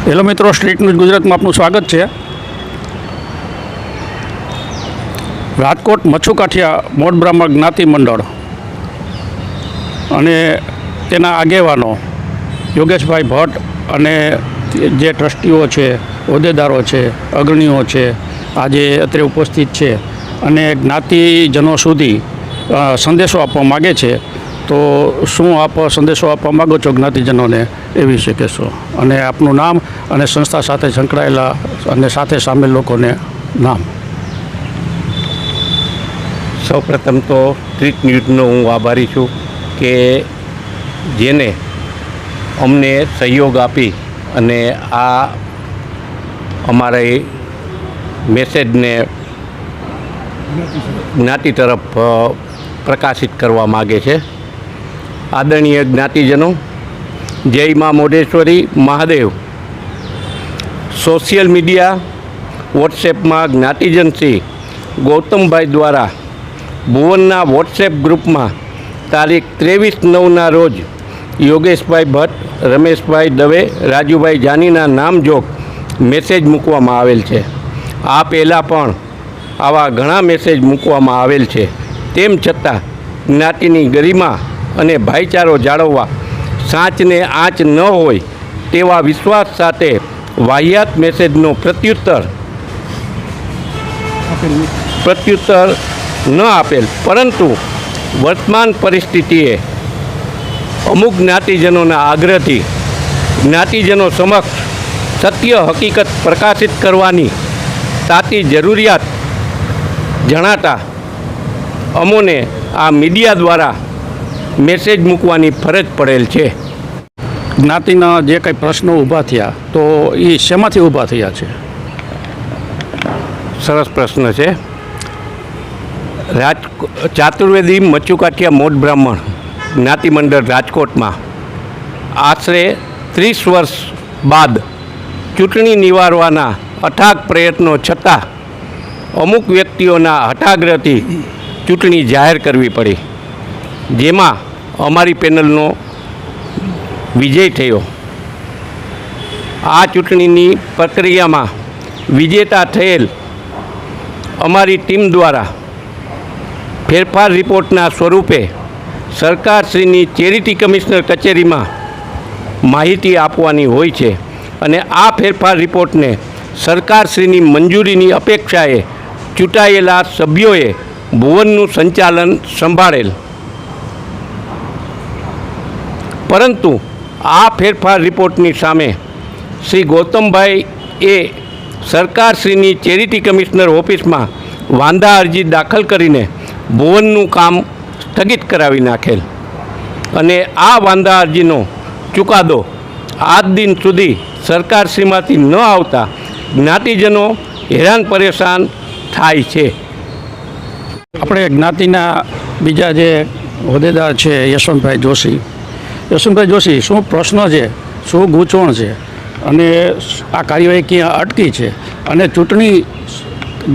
Hello મિત્રો, street news ગુજરાતમાં આપનું સ્વાગત છે। રાજકોટ મચ્છુકાઠિયા મોડ બ્રાહ્મણ જ્ઞાતિ મંડળ અને તેના આગેવાનો યોગેશભાઈ ભટ્ટ અને જે ટ્રસ્ટીઓ છે, હોદ્દેદારો છે, અગ્રણીઓ છે, આજે અત્રે ઉપસ્થિત છે અને જ્ઞાતિજનો સુધી સંદેશો આપવા માગે છે। તો શું આપ સંદેશો આપવા માગો છો જ્ઞાતિજનોને એ વિશે કહેશો અને આપનું નામ અને સંસ્થા સાથે સંકળાયેલા અને સાથે સામેલ લોકોને નામ? સૌપ્રથમ તો સ્ટ્રીટ ન્યૂઝનો હું આભારી છું કે જેને અમને સહયોગ આપી અને આ અમારા મેસેજને જ્ઞાતિ તરફ પ્રકાશિત કરવા માગે છે। આદરણીય જ્ઞાતિજનો, જય મા મોઢેશ્વરી મહાદેવ। સોશિયલ મીડિયા વોટ્સએપમાં જ્ઞાતિજન શ્રી ગૌતમભાઈ દ્વારા ભુવનના વોટ્સએપ ગ્રુપમાં તારીખ 23/9ના રોજ યોગેશભાઈ ભટ્ટ, રમેશભાઈ દવે, રાજુભાઈ જાનીના નામજોગ મેસેજ મૂકવામાં આવેલ છે। આ પહેલાં પણ આવા ઘણા મેસેજ મૂકવામાં આવેલ છે। તેમ છતાં જ્ઞાતિની ગરિમા અને ભાઈચારો જાળવવા સાચને આંચ ન હોય તેવા વિશ્વાસ સાથે વાહિયાત મેસેજનો પ્રત્યુત્તર ન આપેલ, પરંતુ વર્તમાન પરિસ્થિતિએ અમુક જ્ઞાતિજનોના આગ્રહથી જ્ઞાતિજનો સમક્ષ સત્ય હકીકત પ્રકાશિત કરવાની તાતી જરૂરિયાત જણાતા અમોને આ મીડિયા દ્વારા મેસેજ મૂકવાની ફરજ પડેલ છે। જ્ઞાતિના જે કંઈ પ્રશ્નો ઊભા થયા તો એ શેમાંથી ઊભા થયા છે? સરસ પ્રશ્ન છે। ચાતુર્વેદી મચ્છુકાઠિયા મોડ બ્રાહ્મણ જ્ઞાતિ મંડળ રાજકોટમાં આશરે 30 વર્ષ બાદ ચૂંટણી નિવારવાના અથાગ પ્રયત્નો છતાં અમુક વ્યક્તિઓના હઠાગ્રહથી ચૂંટણી જાહેર કરવી પડી, જેમાં અમારી પેનલનો વિજય થયો। આ ચૂંટણીની પ્રક્રિયામાં વિજેતા થયેલ અમારી ટીમ દ્વારા ફેરફાર રિપોર્ટના સ્વરૂપે સરકારશ્રીની ચેરિટી કમિશનર કચેરીમાં માહિતી આપવાની હોય છે અને આ ફેરફાર રિપોર્ટને સરકારશ્રીની મંજૂરીની અપેક્ષાએ ચૂંટાયેલા સભ્યોએ ભુવનનું સંચાલન સંભાળેલ, પરંતુ આ ફેરફાર રિપોર્ટની સામે શ્રી ગૌતમભાઈ એ સરકારશ્રીની ચેરિટી કમિશનર ઓફિસમાં વાંધા અરજી દાખલ કરીને ભુવનનું કામ સ્થગિત કરાવી નાખેલ અને આ વાંધા અરજીનો ચુકાદો આજ દિન સુધી સરકારશ્રીમાંથી ન આવતા જ્ઞાતિજનો હેરાન પરેશાન થાય છે। આપણે જ્ઞાતિના બીજા જે હોદ્દેદાર છે યશવંતભાઈ જોશી, શું પ્રશ્ન છે, શું ગૂંચવણ છે અને આ કાર્યવાહી ક્યાં અટકી છે અને ચૂંટણી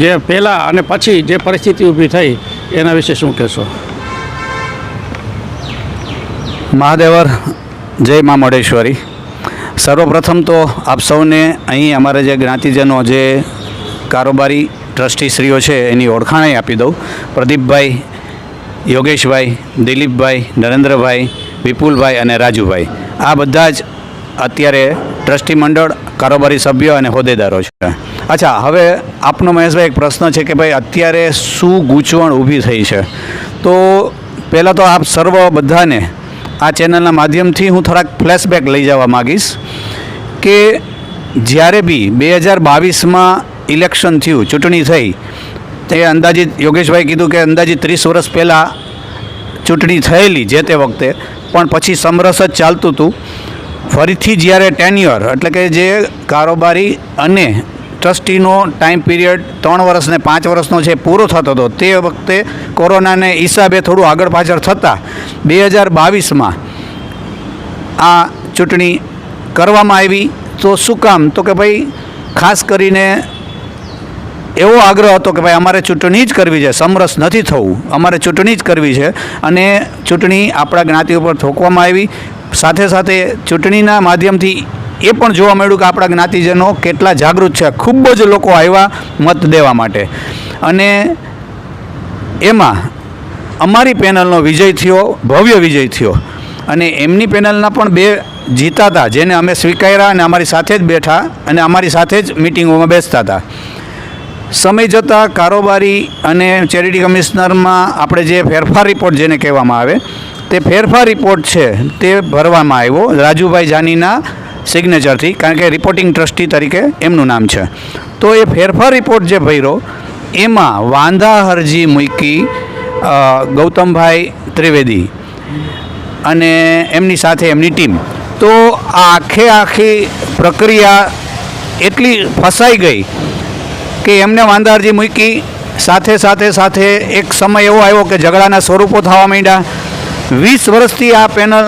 જે પહેલાં અને પછી જે પરિસ્થિતિ ઊભી થઈ એના વિશે શું કહેશો? મહાદેવર, જય મા મોઢેશ્વરી। સર્વપ્રથમ તો આપ સૌને અહીં અમારા જે જ્ઞાતિજનો જે કારોબારી ટ્રસ્ટીશ્રીઓ છે એની ઓળખાણ આપી દઉં। પ્રદીપભાઈ, યોગેશભાઈ, દિલીપભાઈ, નરેન્દ્રભાઈ, વિપુલભાઈ અને રાજુભાઈ, આ બધા જ અત્યારે ટ્રસ્ટી મંડળ, કારોબારી સભ્યો અને હોદ્દેદારો છે। અચ્છા, હવે આપનો મહેશભાઈ એક પ્રશ્ન છે કે ભાઈ અત્યારે શું ગૂંચવણ ઊભી થઈ છે? તો પહેલાં તો આપ સર્વ બધાને આ ચેનલના માધ્યમથી હું થોડાક ફ્લેશબેક લઈ જવા માગીશ કે જ્યારે બી 2022માં ઇલેક્શન થયું, ચૂંટણી થઈ, તે અંદાજિત યોગેશભાઈ કીધું કે અંદાજિત 30 વર્ષ પહેલાં ચૂંટણી થયેલી જે તે વખતે, પણ પછી સમરસ જ ચાલતું હતું। ફરીથી જ્યારે ટેન્યુઅર એટલે કે જે કારોબારી અને ટ્રસ્ટીનો ટાઈમ પીરિયડ 3 વર્ષ ને 5 વર્ષનો છે પૂરો થતો હતો, તે વખતે કોરોનાને હિસાબે થોડું આગળ પાછળ થતાં 2022માં આ ચૂંટણી કરવામાં આવી। તો શું કામ? તો કે ભાઈ ખાસ કરીને એવો આગ્રહ હતો કે ભાઈ અમારે ચૂંટણી જ કરવી છે, સમરસ નથી થવું, અમારે ચૂંટણી જ કરવી છે અને ચૂંટણી આપણા જ્ઞાતિ ઉપર થોકવામાં આવી। સાથે સાથે ચૂંટણીના માધ્યમથી એ પણ જોવા મળ્યું કે આપણા જ્ઞાતિજનો કેટલા જાગૃત છે. ખૂબ જ લોકો આવ્યા મત દેવા માટે અને એમાં અમારી પેનલનો વિજય થયો, ભવ્ય વિજય થયો અને એમની પેનલના પણ 2 જીતા હતા, જેને અમે સ્વીકાર્યા અને અમારી સાથે જ બેઠા અને અમારી સાથે જ મિટિંગોમાં બેસતા હતા. સમય જતાં કારોબારી અને ચેરિટી કમિશનરમાં આપણે જે ફેરફાર રિપોર્ટ જેને કહેવામાં આવે તે ફેરફાર રિપોર્ટ છે તે ભરવામાં આવ્યો રાજુભાઈ જાનીના સિગ્નેચરથી, કારણ કે રિપોર્ટિંગ ટ્રસ્ટી તરીકે એમનું નામ છે. તો એ ફેરફાર રિપોર્ટ જે ભર્યો એમાં વાંધા અરજી મૂકી ગૌતમભાઈ ત્રિવેદી અને એમની સાથે એમની ટીમ. તો આ આખી પ્રક્રિયા એટલી ફસાઈ ગઈ કે એમને વાંધા અરજી મૂકી, સાથે એક સમય એવો આવ્યો કે ઝઘડાના સ્વરૂપો થવા માંડ્યા. 20 વર્ષથી આ પેનલ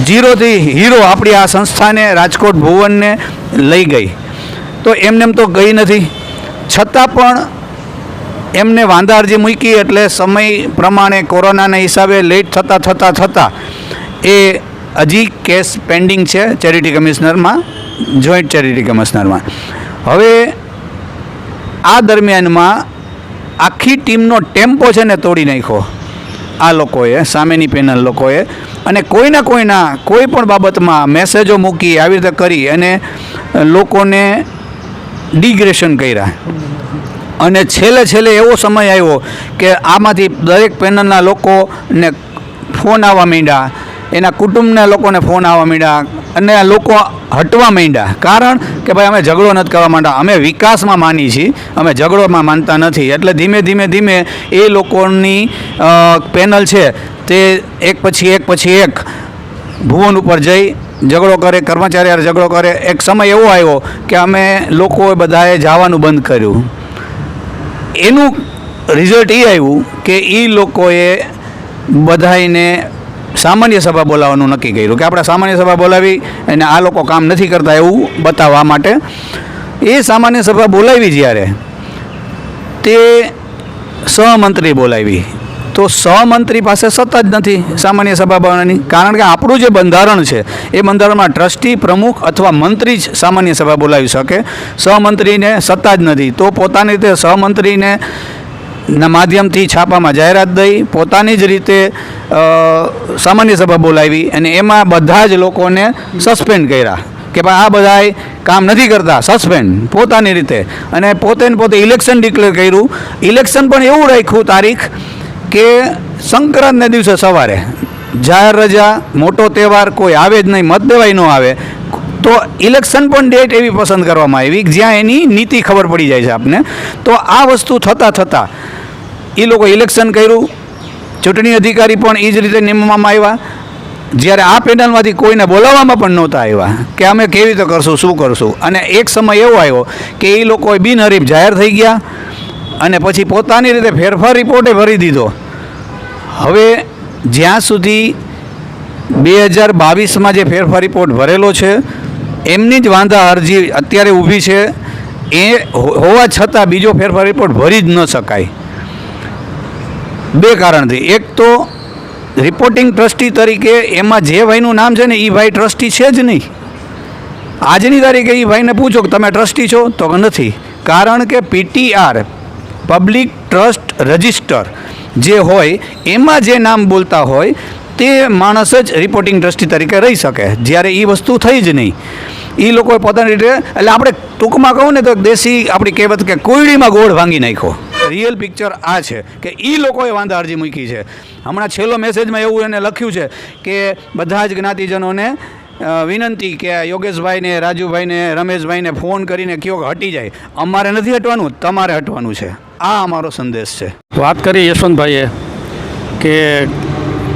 ઝીરોથી હીરો આપણી આ સંસ્થાને રાજકોટ ભુવનને લઈ ગઈ. તો એમને તો ગઈ નથી, છતાં પણ એમને વાંધા અરજી મૂકી એટલે સમય પ્રમાણે કોરોનાના હિસાબે લેટ થતાં એ હજી કેસ પેન્ડિંગ છે ચેરિટી કમિશનરમાં, જોઈન્ટ ચેરિટી કમિશનરમાં. હવે આ દરમિયાનમાં આખી ટીમનો ટેમ્પો છે ને તોડી નાખ્યો આ લોકોએ, સામેની પેનલ લોકોએ, અને કોઈ પણ બાબતમાં મેસેજો મૂકી આવી રીતે કરી અને લોકોને ડિગ્રેશન કર્યા. અને છેલ્લે એવો સમય આવ્યો કે આમાંથી દરેક પેનલના લોકોને ફોન આવવા માંડ્યા, એના કુટુંબના લોકોને ફોન આવવા માંડ્યા અને આ લોકો હટવા માંડ્યા. કારણ કે ભાઈ અમે ઝઘડો નથી કરવા માંડ્યા, અમે વિકાસમાં માની છીએ, અમે ઝઘડોમાં માનતા નથી. એટલે ધીમે એ લોકોની પેનલ છે તે એક પછી એક ભુવન ઉપર જઈ ઝઘડો કરે, કર્મચારી ઝઘડો કરે. એક સમય એવો આવ્યો કે અમે લોકોએ બધાએ જવાનું બંધ કર્યું. એનું રિઝલ્ટ એ આવ્યું કે એ લોકોએ બધાને સામાન્ય સભા બોલાવવાનું નક્કી કર્યું કે આપણે સામાન્ય સભા બોલાવી અને આ લોકો કામ નથી કરતા એવું બતાવવા માટે. એ સામાન્ય સભા બોલાવી જ્યારે તે સહમંત્રી બોલાવી, તો સહમંત્રી પાસે સત્તા જ નથી સામાન્ય સભા બોલાવવાની. કારણ કે આપણું જે બંધારણ છે એ બંધારણમાં ટ્રસ્ટી, પ્રમુખ અથવા મંત્રી જ સામાન્ય સભા બોલાવી શકે, સહમંત્રીને સત્તા જ નથી. તો પોતાની રીતે સહમંત્રીને ના માધ્યમથી છાપામાં જાહેરાત દઈ પોતાની જ રીતે સામાન્ય સભા બોલાવી અને એમાં બધા જ લોકોને સસ્પેન્ડ કર્યા કે ભાઈ આ બધાય કામ નથી કરતા, સસ્પેન્ડ પોતાની રીતે. અને પોતે ઇલેક્શન ડિક્લેર કર્યું. ઇલેક્શન પણ એવું રાખ્યું તારીખ કે સંક્રાંતના દિવસે સવારે, જાહેર રજા, મોટો તહેવાર, કોઈ આવે જ નહીં, મત દેવાય ન આવે. તો ઇલેક્શન પણ ડેટ એવી પસંદ કરવામાં આવી જ્યાં એની નીતિ ખબર પડી જાય છે આપને. તો આ વસ્તુ થતાં એ લોકો ઇલેક્શન કર્યું, ચૂંટણી અધિકારી પણ એ જ રીતે નિમવામાં આવ્યા. જ્યારે આ પેનલમાંથી કોઈને બોલાવવામાં પણ નહોતા આવ્યા કે અમે કેવી રીતે કરશું, શું કરશું. અને એક સમય એવો આવ્યો કે એ લોકો બિનહરીફ જાહેર થઈ ગયા અને પછી પોતાની રીતે ફેરફાર રિપોર્ટે ભરી દીધો. હવે જ્યાં સુધી 2022માં જે ફેરફાર રિપોર્ટ ભરેલો છે એમની જ વાંધા અરજી અત્યારે ઊભી છે. એ હોવા છતાં બીજો ફેરફાર રિપોર્ટ ભરી જ ન શકાય 2 કારણથી. એક તો રિપોર્ટિંગ ટ્રસ્ટી તરીકે એમાં જે ભાઈનું નામ છે ને એ ભાઈ ટ્રસ્ટી છે જ નહીં. આજની તારીખે એ ભાઈને પૂછો કે તમે ટ્રસ્ટી છો તો નથી. કારણ કે PTR પબ્લિક ટ્રસ્ટ રજિસ્ટર જે હોય એમાં જે નામ બોલતા હોય તે માણસ જ રિપોર્ટિંગ ટ્રસ્ટી તરીકે રહી શકે, જ્યારે એ વસ્તુ થઈ જ નહીં. એ લોકોએ પોતાની રીતે, એટલે આપણે ટૂંકમાં કહું ને તો દેશી આપણી કહેવત કે કોયડીમાં ગોળ ભાંગી નાખ્યો. રિયલ પિક્ચર આ છે કે એ લોકોએ વાંધા અરજી મૂકી છે. હમણાં છેલ્લો મેસેજમાં એવું એને લખ્યું છે કે બધા જ જ્ઞાતિજનોને વિનંતી કે યોગેશભાઈને, રાજુભાઈને, રમેશભાઈને ફોન કરીને કહો કે હટી જાય. અમારે નથી હટવાનું, તમારે હટવાનું છે. આ અમારો સંદેશ છે. વાત કરી યશવંતભાઈએ કે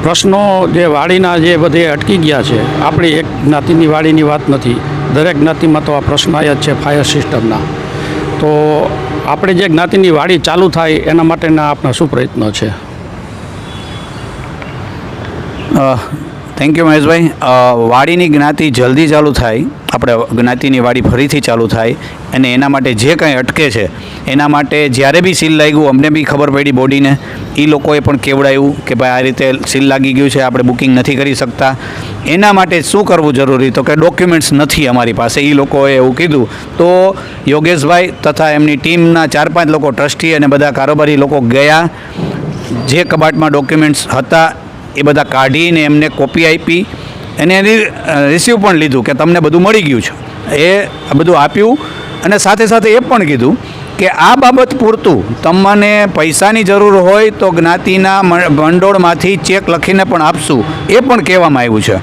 પ્રશ્નો જે વાડીના જે બધે અટકી ગયા છે, આપણી એક જ્ઞાતિની વાડીની વાત નથી, દરેક જ્ઞાતિમાં તો આ પ્રશ્ન આવ્યા જ છે ફાયર સિસ્ટમના. તો આપણે જે જ્ઞાતિની વાડી ચાલુ થાય એના માટેના આપણા શું પ્રયત્નો છે? થેન્ક યુ મહેશભાઈ. વાડીની જ્ઞાતિ જલ્દી ચાલુ થાય, આપણે જ્ઞાતિની વાડી ફરીથી ચાલુ થાય અને એના માટે જે કંઈ અટકે છે એના માટે જ્યારે બી સીલ લાગ્યું અમને બી ખબર પડી બોડીને, એ લોકોએ પણ કેવડાવ્યું કે ભાઈ આ રીતે સીલ લાગી ગયું છે, આપણે બુકિંગ નથી કરી શકતા. એના માટે શું કરવું જરૂરી? તો કે ડોક્યુમેન્ટ્સ નથી અમારી પાસે, એ લોકોએ એવું કીધું. તો યોગેશભાઈ તથા એમની ટીમના 4-5 લોકો ટ્રસ્ટી અને બધા કારોબારી લોકો ગયા, જે કબાટમાં ડોક્યુમેન્ટ્સ હતા એ બધા કાઢીને એમને કોપી આપી અને એની રિસીવ પણ લીધું કે તમને બધું મળી ગયું છે. એ બધું આપ્યું અને સાથે સાથે એ પણ કીધું કે આ બાબત પૂરતું તમને પૈસાની જરૂર હોય તો જ્ઞાતિના ભંડોળમાંથી ચેક લખીને પણ આપશું, એ પણ કહેવામાં આવ્યું છે.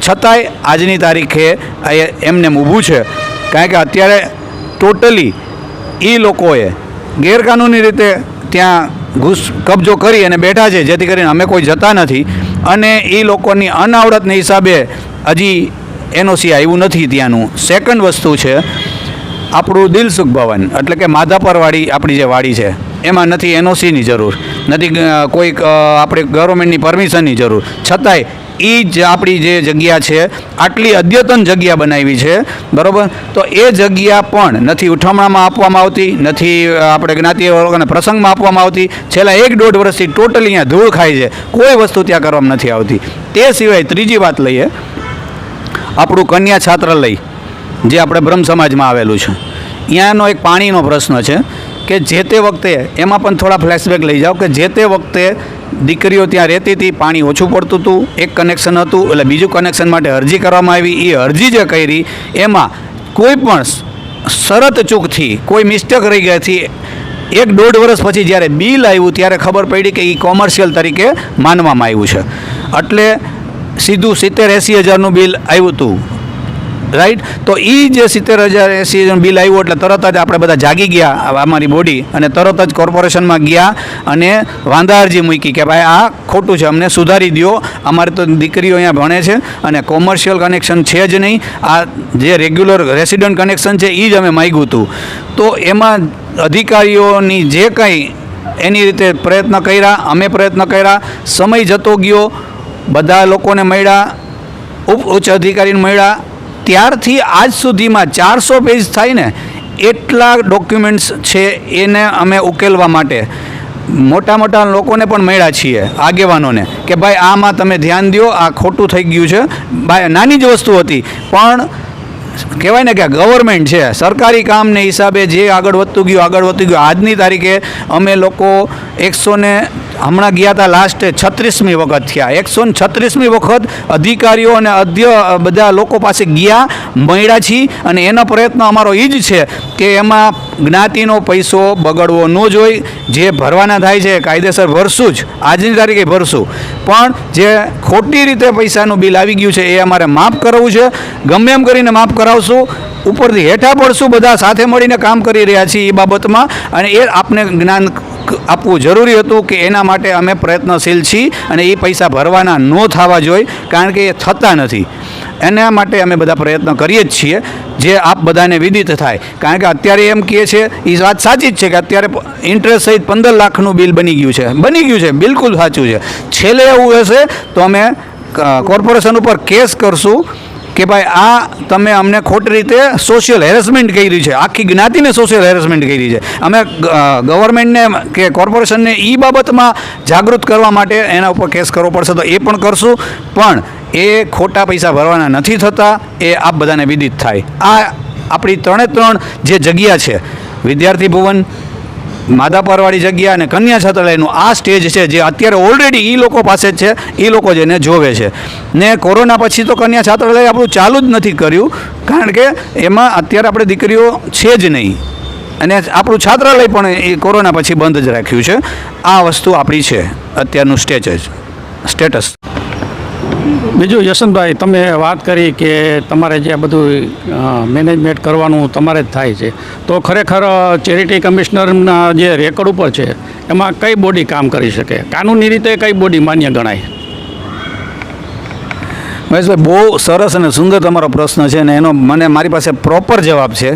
છતાંય આજની તારીખે એમને ઊભું છે, કારણ કે અત્યારે ટોટલી એ લોકોએ ગેરકાનૂની રીતે ત્યાં કબજો કરી અને બેઠા છે, જેથી કરીને અમે કોઈ જતા નથી અને એ લોકોની અનાવડતને હિસાબે હજી એનઓસી આવ્યું નથી ત્યાંનું. સેકન્ડ વસ્તુ છે આપણું દિલસુખ ભવન, એટલે કે માધાપરવાડી આપણી જે વાડી છે એમાં નથી એનઓસીની જરૂર, નથી કોઈ આપણે ગવર્મેન્ટની પરમિશનની જરૂર, છતાંય એ જ આપણી જે જગ્યા છે આટલી અદ્યતન જગ્યા બનાવી છે, બરાબર. તો એ જગ્યા પણ નથી ઉઠામણામાં આપવામાં આવતી, નથી આપણે જ્ઞાતિઓને પ્રસંગમાં આપવામાં આવતી. છેલ્લા 1-1.5 વર્ષથી ટોટલી અહીંયા ધૂળ ખાય છે, કોઈ વસ્તુ ત્યાં કરવામાં નથી આવતી. તે સિવાય ત્રીજી વાત લઈએ, આપણું કન્યા છાત્રાલય જે આપણે બ્રહ્મ સમાજમાં આવેલું છે, ત્યાંનો એક પાણીનો પ્રશ્ન છે કે જે તે વખતે એમાં પણ થોડા ફ્લેશબેક લઈ જાઓ કે જે તે વખતે દીકરીઓ ત્યાં રહેતી હતી, પાણી ઓછું પડતું હતું, એક કનેક્શન હતું, એટલે બીજું કનેક્શન માટે અરજી કરવામાં આવી. એ અરજી જે કરી એમાં કોઈ પણ શરત ચૂકથી કોઈ મિસ્ટેક રહી ગઈથી 1-1.5 વર્ષ પછી જ્યારે બિલ આવ્યું ત્યારે ખબર પડી કે એ કોમર્શિયલ તરીકે માનવામાં આવ્યું છે. એટલે સીધું 70-80 હજારનું બિલ આવ્યું હતું, રાઈટ. તો એ જે 70,080 હજારનું બિલ આવ્યું એટલે તરત જ આપણે બધા જાગી ગયા અમારી બોડી અને તરત જ કોર્પોરેશનમાં ગયા અને વાંધા અરજી મૂકી કે ભાઈ આ ખોટું છે, અમને સુધારી દો, અમારે તો દીકરીઓ અહીંયા ભણે છે અને કોમર્શિયલ કનેક્શન છે જ નહીં, આ જે રેગ્યુલર રેસિડન્ટ કનેક્શન છે એ જ અમે માગ્યું હતું. તો એમાં અધિકારીઓની જે કંઈ એની રીતે પ્રયત્ન કર્યા, અમે પ્રયત્ન કર્યા, સમય જતો ગયો, બધા લોકોને મળ્યા, ઉચ્ચ અધિકારીને મળ્યા, ત્યારથી આજ સુધીમાં 400 પેજ થાય ને એટલા ડોક્યુમેન્ટ્સ છે. એને અમે ઉકેલવા માટે મોટા મોટા લોકોને પણ મળ્યા છીએ, આગેવાનોને, કે ભાઈ આમાં તમે ધ્યાન દો, આ ખોટું થઈ ગયું છે. ભાઈ નાની જ વસ્તુ હતી પણ કહેવાય ને કે ગવર્મેન્ટ છે, સરકારી કામને હિસાબે જે આગળ વધતું ગયું. આજની તારીખે અમે લોકો હમણાં ગયા હતા લાસ્ટ 36મી વખત થયા, 136મી વખત અધિકારીઓ અને બધા લોકો પાસે ગયા, મળ્યા છીએ અને એનો પ્રયત્ન અમારો એ જ છે કે એમાં જ્ઞાતિનો પૈસો બગડવો ન જોઈએ. જે ભરવાના થાય છે કાયદેસર ભરશું જ, આજની તારીખે ભરશું, પણ જે ખોટી રીતે પૈસાનું બિલ આવી ગયું છે એ અમારે માફ કરાવવું છે. ગમે એમ કરીને માફ કરાવશું, ઉપરથી હેઠા પડશું, બધા સાથે મળીને કામ કરી રહ્યા છીએ એ બાબતમાં અને એ આપને જ્ઞાન આપવું જરૂરી હતું કે એના માટે અમે પ્રયત્નશીલ છીએ અને એ પૈસા ભરવાના ન થવા જોઈએ, કારણ કે એ થતા નથી. એના માટે અમે બધા પ્રયત્ન કરીએ જ છીએ, જે આપ બધાને વિદિત થાય. કારણ કે અત્યારે એમ કહે છે, એ વાત સાચી જ છે કે અત્યારે ઇન્ટરેસ્ટ સહિત 15 લાખનું બિલ બની ગયું છે, બિલકુલ સાચું છે. છેલ્લે એવું હશે તો અમે કોર્પોરેશન ઉપર કેસ કરશું કે ભાઈ આ તમે અમને ખોટી રીતે સોશિયલ હેરેસમેન્ટ કરી છે, આખી જ્ઞાતિને સોશિયલ હેરેસમેન્ટ કરી છે. અમે ગવર્મેન્ટને કે કોર્પોરેશનને એ બાબતમાં જાગૃત કરવા માટે એના ઉપર કેસ કરવો પડશે તો એ પણ કરશું, પણ એ ખોટા પૈસા ભરવાના નથી થતા, એ આપ બધાને વિદિત થાય. આ આપણી 3 જે જગ્યા છે, વિદ્યાર્થી ભવન, માધાપરવાડી જગ્યા અને કન્યા છાત્રાલયનું આ સ્ટેજ છે જે અત્યારે ઓલરેડી એ લોકો પાસે જ છે, એ લોકો જેને જોવે છે. ને કોરોના પછી તો કન્યા છાત્રાલય આપણું ચાલુ જ નથી કર્યું, કારણ કે એમાં અત્યારે આપણે દીકરીઓ છે જ નહીં અને આપણું છાત્રાલય પણ એ કોરોના પછી બંધ જ રાખ્યું છે. આ વસ્તુ આપણી છે અત્યારનું સ્ટેટસ. બીજું યશવંતભાઈ, તમે વાત કરી કે તમારે જે બધું મેનેજમેન્ટ કરવાનું તમારે જ થાય છે, તો ખરેખર ચેરિટી કમિશનરના જે રેકોર્ડ ઉપર છે એમાં કઈ બોડી કામ કરી શકે, કાનૂની રીતે કઈ બોડી માન્ય ગણાય? મહેશભાઈ, બહુ સરસ અને સુંદર તમારો પ્રશ્ન છે ને એનો મારી પાસે પ્રોપર જવાબ છે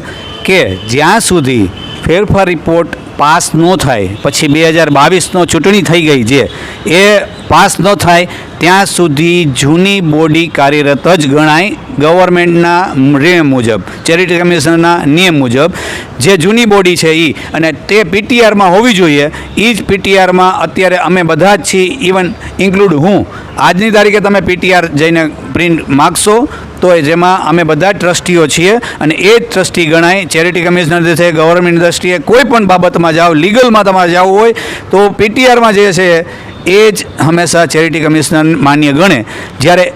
કે જ્યાં સુધી ફેરફાર રિપોર્ટ પાસ ન થાય પછી 2022નો ચૂંટણી થઈ ગઈ, જે એ પાસ ન થાય ત્યાં સુધી જૂની બોડી કાર્યરત જ ગણાય. ગવર્મેન્ટના નિયમ મુજબ, ચેરિટી કમિશનરના નિયમ મુજબ જે જૂની બોડી છે એ, અને તે પીટીઆરમાં હોવી જોઈએ. એ જ પીટીઆરમાં અત્યારે અમે બધા જ છીએ, ઇવન ઇન્ક્લુડ હું. આજની તારીખે તમે પીટીઆર જઈને પ્રિન્ટ માગશો તો જેમાં અમે બધા જ ટ્રસ્ટીઓ છીએ, અને એ જ ટ્રસ્ટી ગણાય. ચેરિટી કમિશનર છે, ગવર્મેન્ટ દ્રષ્ટિએ કોઈ પણ બાબતમાં જાઓ, લીગલમાં તમારે જવું હોય તો પીટીઆરમાં જે છે એ જ હંમેશા ચેરિટી કમિશનર માન્ય ગણે. જ્યારે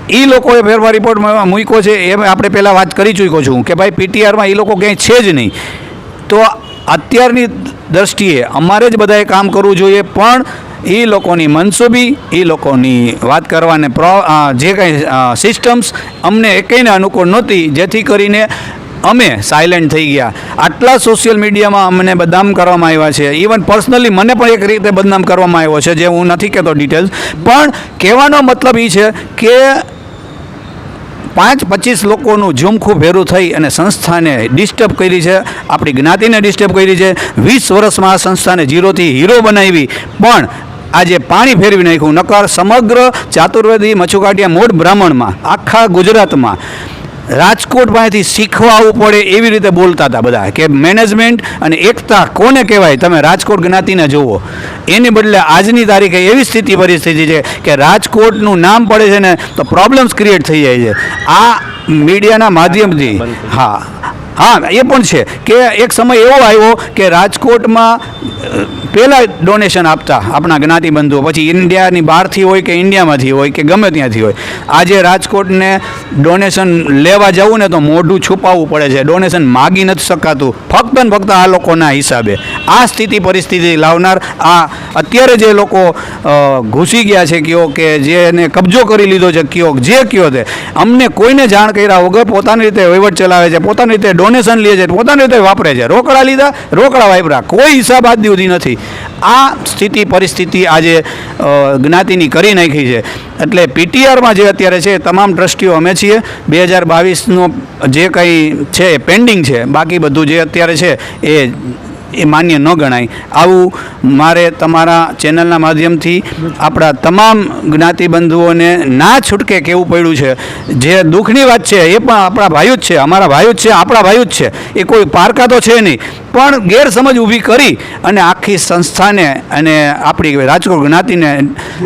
એ લોકોએ ફેરફાર રિપોર્ટમાં મૂક્યો છે એ આપણે પહેલાં વાત કરી ચૂક્યો છું કે ભાઈ પીટીઆરમાં એ લોકો ક્યાંય છે જ નહીં. તો અત્યારની દ્રષ્ટિએ અમારે જ બધાએ કામ કરવું જોઈએ, પણ એ લોકોની મનસૂબી, એ લોકોની વાત કરવાને જે કંઈ સિસ્ટમ્સ અમને એકેયને અનુકૂળ નહોતી, જેથી કરીને અમે સાયલેન્ટ થઈ ગયા. આટલા સોશિયલ મીડિયામાં અમને બદનામ કરવામાં આવ્યા છે. ઇવન પર્સનલી મને પણ એક રીતે બદનામ કરવામાં આવ્યો છે, જે હું નથી કહેતો ડિટેલ્સ, પણ કહેવાનો મતલબ એ છે કે 5-25 લોકોનું ઝુમખું ભેરું થઈ અને સંસ્થાને ડિસ્ટર્બ કરી છે, આપણી જ્ઞાતિને ડિસ્ટર્બ કરી છે. 20 વર્ષમાં આ સંસ્થાને ઝીરોથી હીરો બનાવી, પણ આજે પાણી ફેરવી નાખ્યું. નકર સમગ્ર ચાતુર્વેદી મચ્છુકાટિયા મૂળ બ્રાહ્મણમાં, આખા ગુજરાતમાં રાજકોટ પાસેથી શીખવા આવવું પડે એવી રીતે બોલતા હતા બધા કે મેનેજમેન્ટ અને એકતા કોને કહેવાય, તમે રાજકોટ જ્ઞાતિને જુઓ. એની બદલે આજની તારીખે એવી પરિસ્થિતિ છે કે રાજકોટનું નામ પડે છે ને તો પ્રોબ્લેમ્સ ક્રિએટ થઈ જાય છે આ મીડિયાના માધ્યમથી. હા હા, એ પણ છે કે એક સમય એવો આવ્યો કે રાજકોટમાં પહેલાં ડોનેશન આપતા આપણા જ્ઞાતિબંધુઓ, પછી ઇન્ડિયાની બહારથી હોય કે ઇન્ડિયામાંથી હોય કે ગમે ત્યાંથી હોય. આજે રાજકોટને ડોનેશન લેવા જવું ને તો મોઢું છુપાવવું પડે છે, ડોનેશન માગી નથી શકાતું, ફક્ત ને ફક્ત આ લોકોના હિસાબે. આ પરિસ્થિતિ લાવનાર આ અત્યારે જે લોકો ઘૂસી ગયા છે કયો કે જેને કબજો કરી લીધો છે કયો, જે કયો તે અમને કોઈને જાણ કર્યા વગર પોતાની રીતે વહીવટ ચલાવે છે, પોતાની રીતે ડોનેશન લે છે, પોતાની રીતે વાપરે છે. રોકડા લીધા, રોકડા વાપરા, કોઈ હિસાબ આજ સુધી નથી. આ પરિસ્થિતિ આજે જ્ઞાતિની કરી નાખી છે. એટલે પીટીઆરમાં જે અત્યારે છે તમામ ટ્રસ્ટીઓ અમે છીએ. 2022નો જે કંઈ છે એ પેન્ડિંગ છે, બાકી બધું જે અત્યારે છે એ માન્ય ન ગણાય. આવું મારે તમારા ચેનલના માધ્યમથી આપણા તમામ જ્ઞાતિબંધુઓને ના છૂટકે કહેવું પડ્યું છે. જે દુઃખની વાત છે એ પણ આપણા ભાઈઓ જ છે, અમારા ભાઈઓ જ છે, આપણા ભાઈઓ જ છે, એ કોઈ પારકા તો છે નહીં, પણ ગેરસમજ ઊભી કરી અને આખી સંસ્થાને અને આપણી રાજકોટ જ્ઞાતિને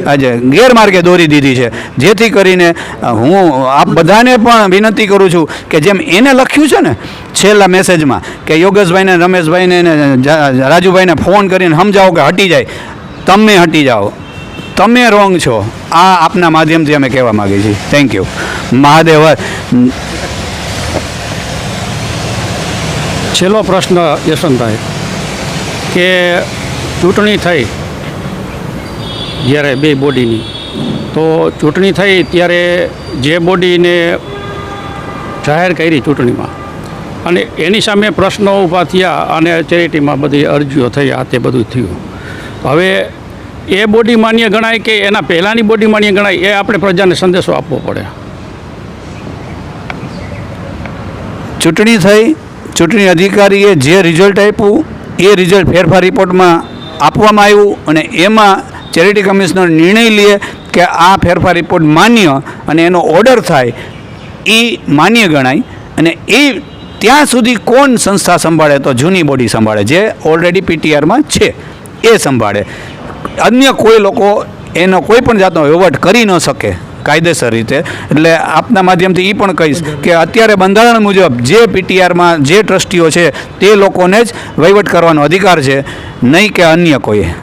આજે ગેરમાર્ગે દોરી દીધી છે. જેથી કરીને હું આપ બધાને પણ વિનંતી કરું છું કે જેમ એને લખ્યું છે ને છેલ્લા મેસેજમાં કે યોગેશભાઈને, રમેશભાઈને ને રાજુભાઈને ફોન કરીને સમજાવો કે હટી જાય, તમે હટી જાઓ, તમે રોંગ છો. આ આપના માધ્યમથી અમે કહેવા માગીએ છીએ. Thank you. મહાદેવ. છેલ્લો પ્રશ્ન યશવંતભાઈ, કે ચૂંટણી થઈ જ્યારે બે બોડીની, તો ચૂંટણી થઈ ત્યારે જે બોડીને જાહેર કરી ચૂંટણીમાં અને એની સામે પ્રશ્નો ઊભા થયા અને ચેરિટીમાં બધી અરજીઓ થઈ, આ તે બધું થયું. હવે એ બોડી માન્ય ગણાય કે એના પહેલાંની બોડી માન્ય ગણાય, એ આપણે પ્રજાને સંદેશો આપવો પડે. ચૂંટણી થઈ, ચૂંટણી અધિકારીએ જે રિઝલ્ટ આપ્યું એ રિઝલ્ટ ફેરફાર રિપોર્ટમાં આપવામાં આવ્યું અને એમાં ચેરિટી કમિશનર નિર્ણય લે કે આ ફેરફાર રિપોર્ટ માન્ય અને એનો ઓર્ડર થાય એ માન્ય ગણાય. અને એ ત્યાં સુધી કોણ સંસ્થા સંભાળે? તો જૂની બોડી સંભાળે, જે ઓલરેડી પીટીઆરમાં છે એ સંભાળે. અન્ય કોઈ લોકો એનો કોઈ પણ જાતનો વહીવટ કરી ન શકે કાયદેસર રીતે. એટલે આપના માધ્યમથી એ પણ કહીશ કે અત્યારે બંધારણ મુજબ જે પીટીઆરમાં જે ટ્રસ્ટીઓ છે તે લોકોને જ વહીવટ કરવાનો અધિકાર છે, નહીં કે અન્ય કોઈએ.